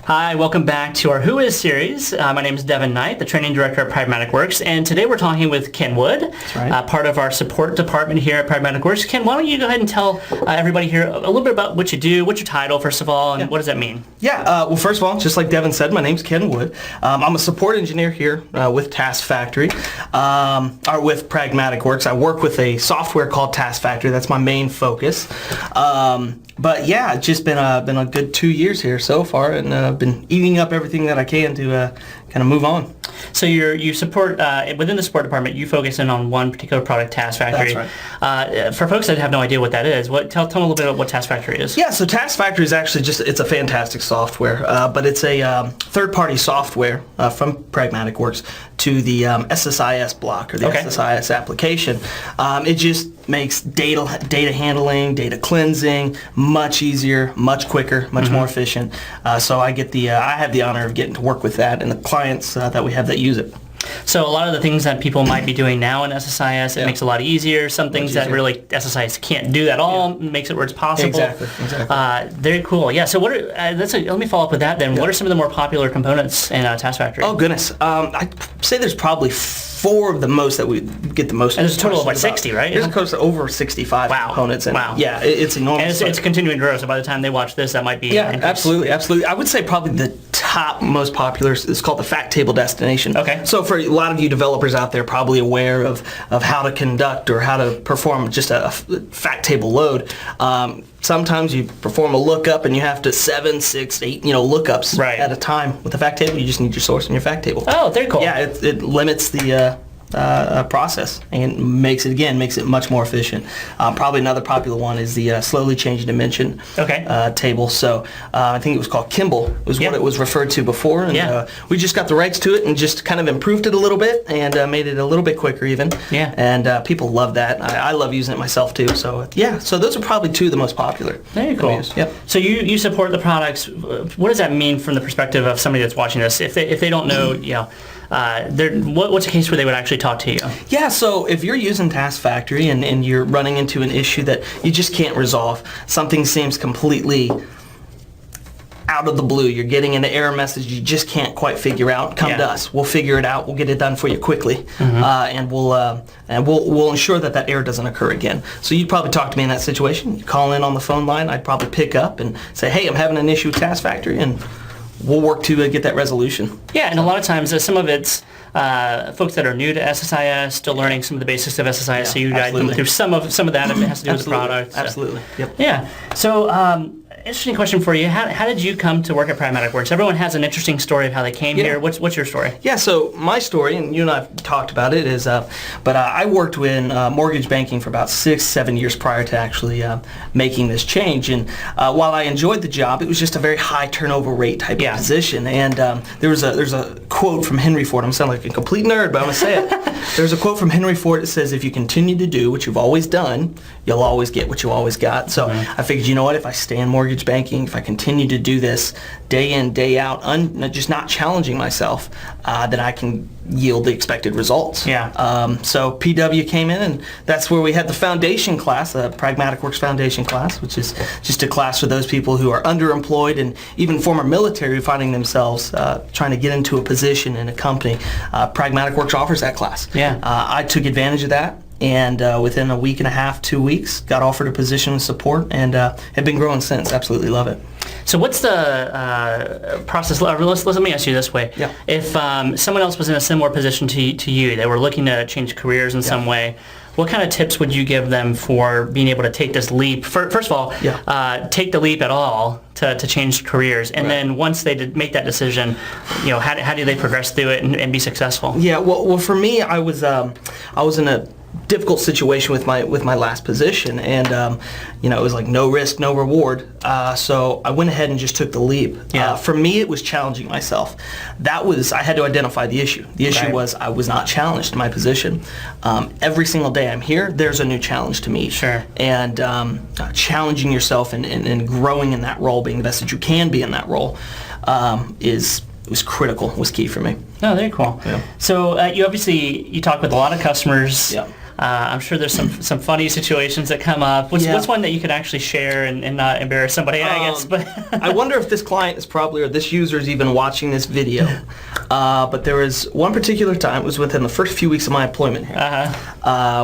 Hi, welcome back to our Who Is series. My name is Devin Knight, the Training Director at Pragmatic Works, and today we're talking with Ken Wood, That's right. part of our support department here at Pragmatic Works. Ken, why don't you go ahead and tell everybody here a little bit about what you do, what's your title, first of all, and what does that mean? Well, first of all, just like Devin said, my name's Ken Wood. I'm a support engineer here with Task Factory, or with Pragmatic Works. I work with a software called Task Factory. That's my main focus. But yeah, it's just been a good 2 years here so far, and I've been eating up everything that I can to kind of move on. So you support, within the support department, you focus in on one particular product, Task Factory. That's right. For folks that have no idea what that is, tell them a little bit about what Task Factory is. Yeah, so Task Factory is actually it's a fantastic software, but it's a third-party software from Pragmatic Works to the SSIS block, or the SSIS application. It just makes data handling, data cleansing much easier, much quicker, much more efficient. So I have the honor of getting to work with that and the clients that we have that use it. So a lot of the things that people might be doing now in SSIS, it makes it a lot easier. Some things that really SSIS can't do at all, makes it where it's possible. Exactly. Very cool. Yeah. So let me follow up with that then. What are some of the more popular components in Task Factory? Oh goodness, I'd say there's probably 4 of the most that we get the most. And there's a total of like 60, right? There's close to over 65 components. And yeah, it's enormous. And it's continuing to grow. So by the time they watch this, that might be absolutely. I would say probably the top most popular is called the fact table destination. Okay. So for a lot of you developers out there, probably aware of how to conduct or how to perform just a fact table load. Sometimes you perform a lookup and you have to 7, 6, 8, lookups at a time. With the fact table, you just need your source and your fact table. Oh, very cool. Yeah, it limits the process and makes it much more efficient. Probably another popular one is the slowly changing dimension table. So I think it was called Kimball was what it was referred to before, and we just got the rights to it and just kind of improved it a little bit and made it a little bit quicker even. Yeah. And people love that. I love using it myself too. So yeah, so those are probably 2 of the most popular. Very cool. Yep. So you support the products. What does that mean from the perspective of somebody that's watching this? If they don't know, what's a case where they would actually talk to you? Yeah, so if you're using Task Factory and you're running into an issue that you just can't resolve, something seems completely out of the blue, you're getting an error message you just can't quite figure out, come to us. We'll figure it out. We'll get it done for you quickly, and we'll ensure that error doesn't occur again. So you'd probably talk to me in that situation. You call in on the phone line. I'd probably pick up and say, hey, I'm having an issue with Task Factory, and we'll work to get that resolution. Yeah, and a lot of times some of it's folks that are new to SSIS, still learning some of the basics of SSIS, so you guide them through some of that if it has to do with the product. So. Absolutely. Yep. Yeah. So interesting question for you. How did you come to work at Pragmatic Works? Everyone has an interesting story of how they came here. What's your story? Yeah, so my story, and you and I have talked about it, is I worked in mortgage banking for about 6-7 years prior to actually making this change. And while I enjoyed the job, it was just a very high turnover rate type of position. And there's a quote from Henry Ford. I'm sounding like a complete nerd, but I'm going to say it. There's a quote from Henry Ford that says, if you continue to do what you've always done, you'll always get what you always got. So I figured, you know what, if I stay in mortgage banking, if I continue to do this day in, day out, just not challenging myself, then I can yield the expected results. Yeah. So PW came in, and that's where we had the foundation class, the Pragmatic Works Foundation class, which is just a class for those people who are underemployed and even former military finding themselves trying to get into a position in a company. Pragmatic Works offers that class. Yeah. I took advantage of that. And within a week and a half, 2 weeks, got offered a position with support, and have been growing since. Absolutely love it. So what's the process? Let me ask you this way. Yeah. If someone else was in a similar position to you, they were looking to change careers in some way, what kind of tips would you give them for being able to take this leap? First of all, take the leap at all to change careers, and then once they make that decision, how do they progress through it and be successful? Yeah. Well, for me, I was in a difficult situation with my last position, and it was like no risk, no reward. So I went ahead and just took the leap. Yeah. For me, it was challenging myself. I had to identify the issue. The issue was I was not challenged in my position. Every single day I'm here, there's a new challenge to meet. Sure. And challenging yourself and growing in that role, being the best that you can be in that role, was critical, was key for me. Oh, very cool. Yeah. So you talk with a lot of customers. Yeah. I'm sure there's some funny situations that come up. What's one that you could actually share and not embarrass somebody, I guess? But I wonder if this client is probably, or this user is even watching this video. But there was one particular time, it was within the first few weeks of my employment here.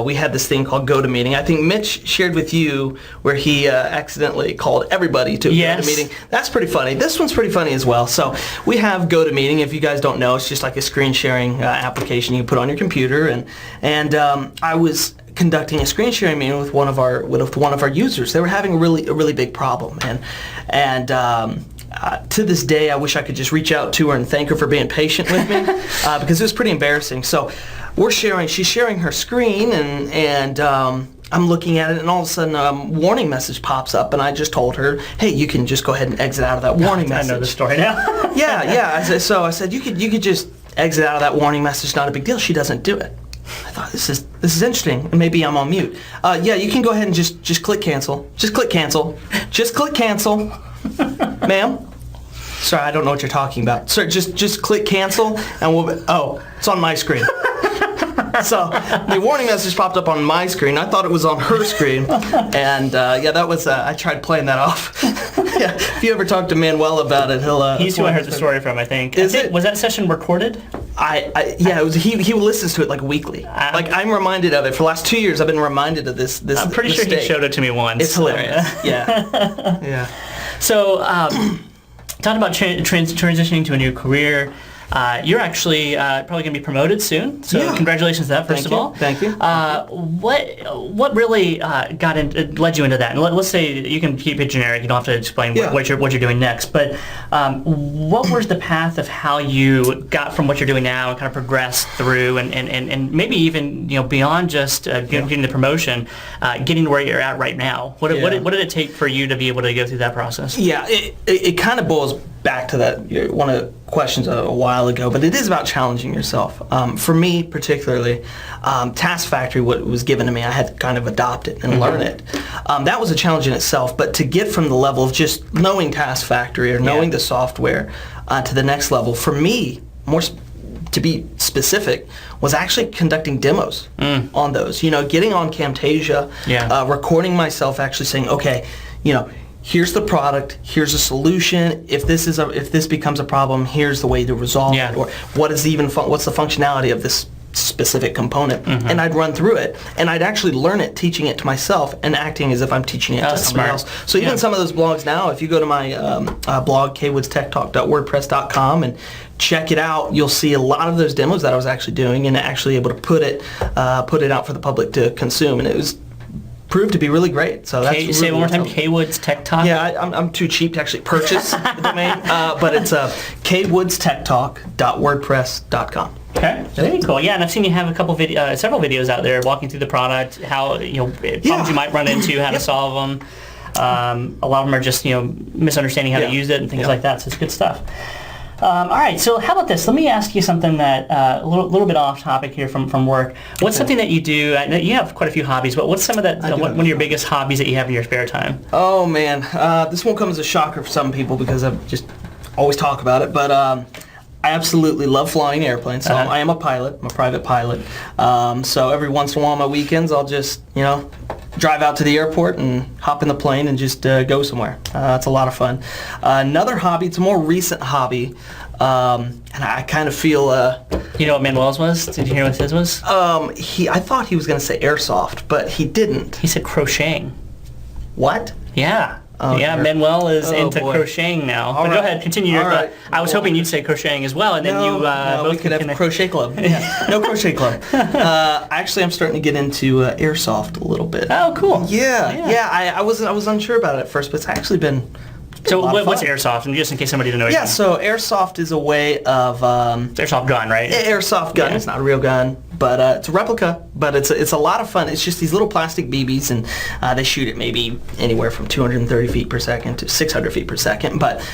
We had this thing called GoToMeeting. I think Mitch shared with you where he accidentally called everybody to a GoToMeeting. That's pretty funny. This one's pretty funny as well. So we have GoToMeeting. If you guys don't know, it's just like a screen sharing application you put on your computer. And I was conducting a screen sharing meeting with one of our users. They were having a really big problem, and to this day, I wish I could just reach out to her and thank her for being patient with me because it was pretty embarrassing. So she's sharing her screen, and I'm looking at it, and all of a sudden a warning message pops up, and I just told her, hey, you can just go ahead and exit out of that warning message. I know the story now. yeah. So I said, you could just exit out of that warning message, not a big deal. She doesn't do it. I thought this is interesting. Maybe I'm on mute. Yeah, you can go ahead and just click cancel. Just click cancel. Just click cancel. Ma'am? Sorry, I don't know what you're talking about. Sir, just click cancel and it's on my screen. So the warning message popped up on my screen. I thought it was on her screen. And that was, I tried playing that off. Yeah, if you ever talk to Manuel about it, he's who I heard the story from, I think. Was that session recorded? It was. He listens to it like weekly. I'm reminded of it. For the last 2 years, I've been reminded of this I'm pretty mistake. sure he showed it to me once. It's hilarious. Yeah. So, talking about transitioning to a new career, you're actually probably going to be promoted soon. So congratulations to that, first of all. Thank you. What really led you into that? And let's say you can keep it generic. You don't have to explain what you're doing next. But what was the path of how you got from what you're doing now and kind of progressed through, and maybe even beyond just getting the promotion, getting to where you're at right now? What did it take for you to be able to go through that process? Yeah, it kind of boils back to that one of the questions a while ago, but it is about challenging yourself. For me particularly, Task Factory, what was given to me, I had to kind of adopt it and learn it. That was a challenge in itself, but to get from the level of just knowing Task Factory or knowing the software to the next level, for me, to be specific, was actually conducting demos on those. Getting on Camtasia, recording myself actually saying, okay, here's the product, here's a solution. If this becomes a problem, here's the way to resolve it. Or what's the functionality of this specific component? And I'd run through it, and I'd actually learn it, teaching it to myself, and acting as if I'm teaching it to somebody else. So even some of those blogs now, if you go to my blog, kwoods.techtalk.wordpress.com, and check it out, you'll see a lot of those demos that I was actually doing, and actually able to put it out for the public to consume, and it was proved to be really great. So that's say it one more time. Kwoods Tech Talk. Yeah, I'm too cheap to actually purchase the domain, but it's kwoods.techtalk.wordpress.com. Okay, very cool. Yeah, and I've seen you have several videos out there walking through the product, how problems you might run into, how to solve them. A lot of them are just misunderstanding how to use it and things like that. So it's good stuff. All right, so how about this? Let me ask you something that a little bit off topic here from work. What's something that you do? I know you have quite a few hobbies, but what's some of that? One of your biggest hobbies that you have in your spare time? Oh man, this won't come as a shocker for some people because I just always talk about it, but I absolutely love flying airplanes. So I am a pilot. I'm a private pilot. So every once in a while on my weekends, I'll just drive out to the airport and hop in the plane and just go somewhere. It's a lot of fun. Another hobby, it's a more recent hobby, and I kind of feel... you know what Manuel's was? Did you hear what his was? I thought he was going to say airsoft, but he didn't. He said crocheting. What? Yeah. Manuel is into crocheting now. But go ahead, continue your thought. I was hoping you'd say crocheting as well, and then both we could have a crochet club. No crochet club. Actually, I'm starting to get into airsoft a little bit. Oh, cool. Yeah. I was unsure about it at first, but it's actually been. So what's airsoft? And just in case somebody didn't know. Yeah. So airsoft is a way of. Airsoft gun, right? Airsoft gun. Yeah. It's not a real gun, but it's a replica. But it's a lot of fun. It's just these little plastic BBs, and they shoot at maybe anywhere from 230 feet per second to 600 feet per second. But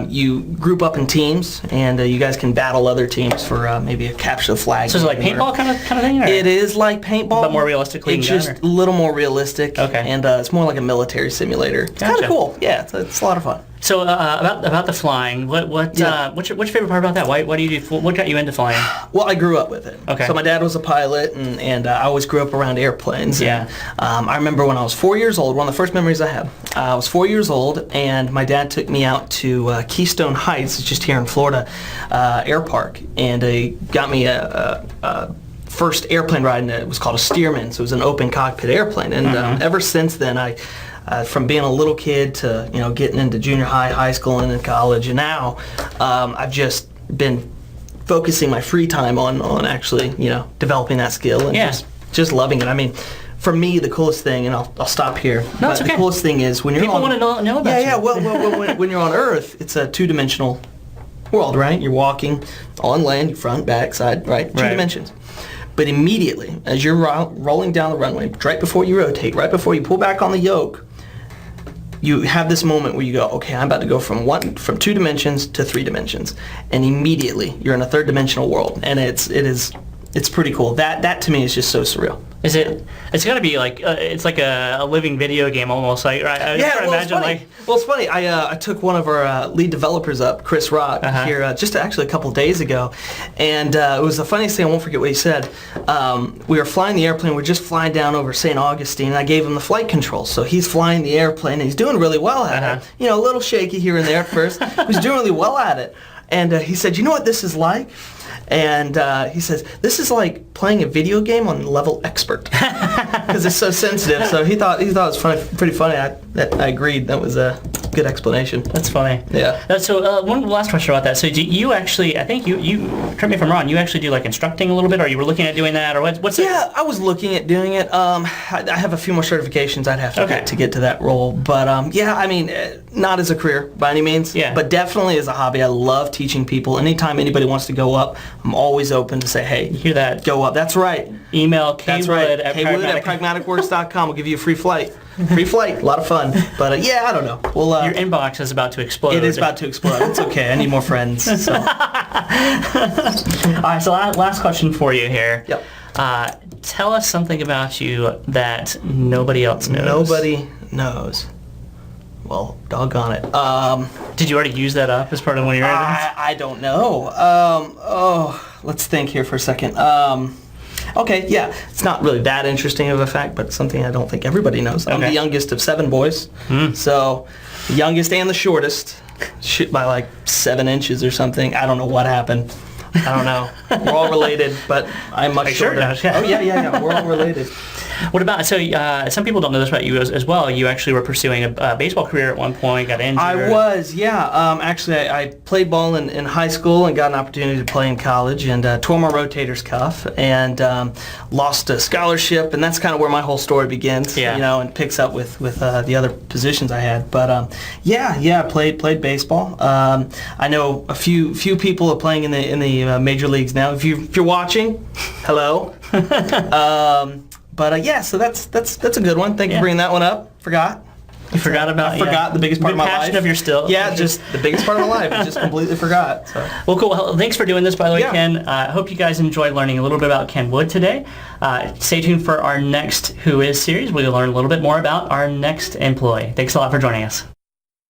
you group up in teams, and you guys can battle other teams for maybe a capture the flag. So is it like paintball kind of thing? Or? It is like paintball, but more realistically. It's just a little more realistic. Okay. And it's more like a military simulator. It's kind of cool. Yeah, it's a lot of fun. So about the flying, what's your favorite part about that? Why do you do? What got you into flying? Well, I grew up with it. Okay. So my dad was a pilot, and I always grew up around airplanes. Yeah. And, I remember when I was 4 years old. One of the first memories I have. I was 4 years old, and my dad took me out to Keystone Heights, it's just here in Florida, Air Park, and he got me a first airplane ride, and it was called a Stearman. So it was an open cockpit airplane, and ever since then from being a little kid to getting into junior high school, and then college, and now I've just been focusing my free time on actually developing that skill and just loving it. I mean, for me, the coolest thing, and I'll stop here. No, it's okay. The coolest thing is when you're people want to know about you. Yeah. Well, when you're on Earth, it's a two-dimensional world, right? You're walking on land, front, back, side, right? Two dimensions. But immediately, as you're rolling down the runway, right before you rotate, right before you pull back on the yoke, you have this moment where you go, okay, I'm about to go from 2 dimensions to 3 dimensions, and immediately you're in a third dimensional world, and it's pretty cool. That to me is just so surreal. Is it? It's got to be like it's like a living video game almost. Like right? I just imagine it's funny. I took one of our lead developers up, Chris Rock, here just actually a couple days ago, and it was the funniest thing. I won't forget what he said. We were flying the airplane. We're just flying down over St. Augustine, and I gave him the flight controls. So he's flying the airplane, and he's doing really well at it. A little shaky here and there at first. He's doing really well at it, and he said, "You know what this is like?" And he says, this is like playing a video game on level expert because it's so sensitive. So he thought it was pretty funny. I agreed. That was a good explanation. That's funny. Yeah. So one last question about that. So do you actually, I think you correct me if I'm wrong, you actually do like instructing a little bit, or you were looking at doing that, or what's it? Yeah, I was looking at doing it. I have a few more certifications I'd have to get to get to that role. But I mean, not as a career by any means, but definitely as a hobby. I love teaching people. Anytime anybody wants to go up, I'm always open to say, hey, you hear that? Go up. That's right. Email Kwood at pragmaticworks.com. We'll give you a free flight. Free flight. A lot of fun. But I don't know. Well, your inbox is about to explode. It is about to explode. It's okay. I need more friends. So. All right. So last question for you here. Yep. Tell us something about you that nobody else knows. Nobody knows. Well, doggone it. Did you already use that up as part of one of your items? I don't know. Let's think here for a second. Okay, yeah, it's not really that interesting of a fact, but something I don't think everybody knows. I'm the youngest of 7 boys, so the youngest and the shortest, by like 7 inches or something. I don't know what happened. I don't know. We're all related, but I'm much shorter. Sure? Oh yeah. We're all related. What about, so some people don't know this about you as well. You actually were pursuing a baseball career at one point, got injured. I was, yeah. Actually, I played ball in high school and got an opportunity to play in college, and tore my rotator's cuff and lost a scholarship, and that's kind of where my whole story begins, and picks up with the other positions I had. But I played baseball. I know a few people are playing in the major leagues now. If you're watching, hello. So that's a good one. Thank you for bringing that one up. Forgot. You forgot about? I forgot the biggest part of my life. Passion of your still. Yeah, just the biggest part of my life. I just completely forgot. So. Well, cool. Well, thanks for doing this, by the way, Ken. I hope you guys enjoyed learning a little bit about Ken Wood today. Stay tuned for our next Who Is series. We'll learn a little bit more about our next employee. Thanks a lot for joining us.